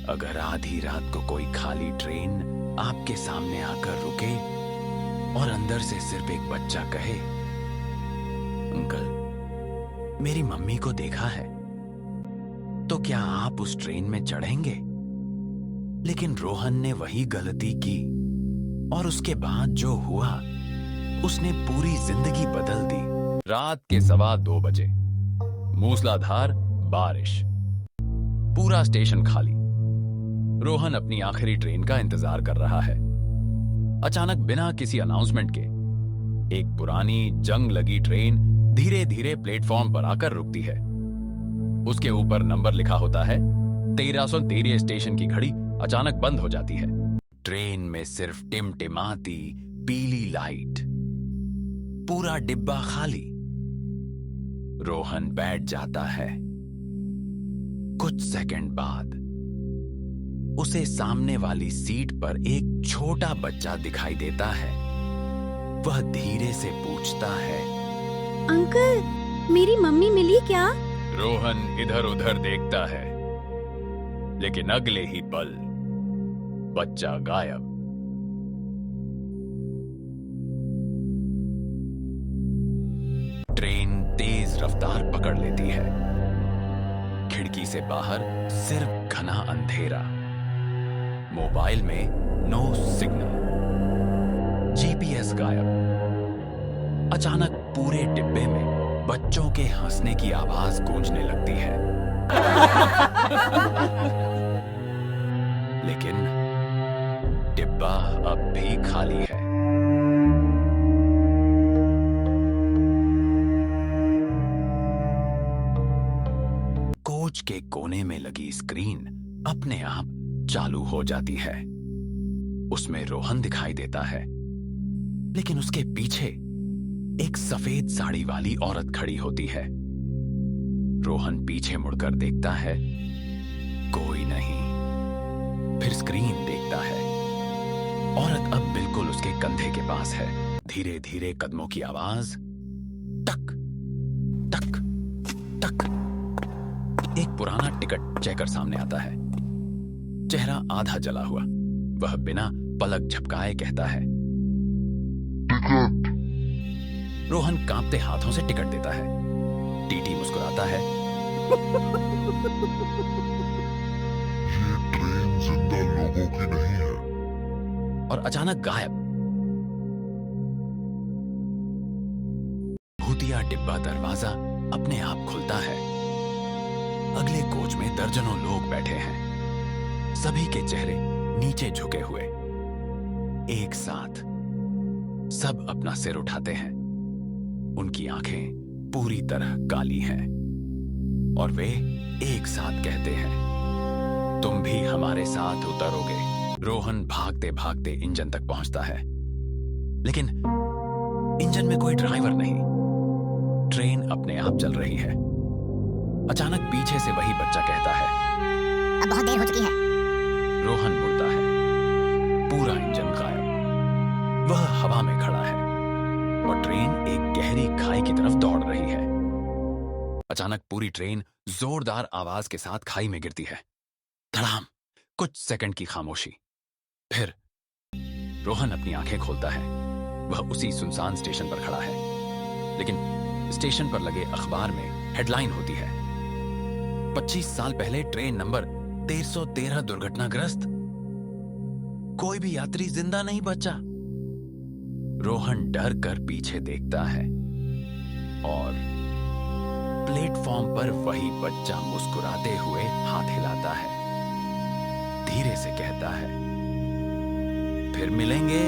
अगर आधी रात को कोई खाली ट्रेन आपके सामने आकर रुके और अंदर से सिर्फ एक बच्चा कहे, अंकल मेरी मम्मी को देखा है, तो क्या आप उस ट्रेन में चढ़ेंगे? लेकिन रोहन ने वही गलती की और उसके बाद जो हुआ उसने पूरी जिंदगी बदल दी। रात के 2:15 बजे, मूसलाधार बारिश, पूरा स्टेशन खाली। रोहन अपनी आखिरी ट्रेन का इंतजार कर रहा है। अचानक बिना किसी अनाउंसमेंट के एक पुरानी जंग लगी ट्रेन धीरे धीरे प्लेटफॉर्म पर आकर रुकती है। उसके ऊपर नंबर लिखा होता है 1313। स्टेशन की घड़ी अचानक बंद हो जाती है। ट्रेन में सिर्फ टिमटिमाती पीली लाइट, पूरा डिब्बा खाली। रोहन बैठ जाता है। कुछ सेकंड बाद उसे सामने वाली सीट पर एक छोटा बच्चा दिखाई देता है। वह धीरे से पूछता है, अंकल मेरी मम्मी मिली क्या? रोहन इधर उधर देखता है, लेकिन अगले ही पल बच्चा गायब। ट्रेन तेज रफ्तार पकड़ लेती है। खिड़की से बाहर सिर्फ घना अंधेरा। मोबाइल में नो सिग्नल, जीपीएस गायब। अचानक पूरे डिब्बे में बच्चों के हंसने की आवाज गूंजने लगती है। लेकिन डिब्बा अब भी खाली है। कोच के कोने में लगी स्क्रीन अपने आप चालू हो जाती है। उसमें रोहन दिखाई देता है, लेकिन उसके पीछे एक सफेद साड़ी वाली औरत खड़ी होती है। रोहन पीछे मुड़कर देखता है, कोई नहीं। फिर स्क्रीन देखता है। औरत अब बिल्कुल उसके कंधे के पास है। धीरे धीरे कदमों की आवाज, टक टक टक। एक पुराना टिकट चेकर सामने आता है, चेहरा आधा जला हुआ। वह बिना पलक झपकाए कहता है, टिकट। रोहन कांपते हाथों से टिकट देता है। टीटी मुस्कुराता है, ये ट्रेन जिंदा लोगों की नहीं है। और अचानक गायब। भूतिया डिब्बा दरवाजा अपने आप खुलता है। अगले कोच में दर्जनों लोग बैठे हैं। सभी के चेहरे नीचे झुके हुए। एक साथ सब अपना सिर उठाते हैं। उनकी आंखें पूरी तरह काली हैं और वे एक साथ कहते हैं, तुम भी हमारे साथ उतरोगे। रोहन भागते भागते इंजन तक पहुंचता है, लेकिन इंजन में कोई ड्राइवर नहीं। ट्रेन अपने आप चल रही है। अचानक पीछे से वही बच्चा कहता है, अब बहुत देर हो चुकी है। रोहन मुड़ता है। पूरा इंजन गायब। वह हवा में खड़ा है और ट्रेन एक गहरी खाई की तरफ दौड़ रही है। अचानक पूरी ट्रेन जोरदार आवाज के साथ खाई में गिरती है। धड़ाम। कुछ सेकंड की खामोशी। फिर रोहन अपनी आंखें खोलता है। वह उसी सुनसान स्टेशन पर खड़ा है, लेकिन स्टेशन पर लगे अखबार में हेडलाइन होती है, 25 साल पहले ट्रेन नंबर 1313 दुर्घटनाग्रस्त, कोई भी यात्री जिंदा नहीं बचा। रोहन डर कर पीछे देखता है और प्लेटफॉर्म पर वही बच्चा मुस्कुराते हुए हाथ हिलाता है। धीरे से कहता है, फिर मिलेंगे।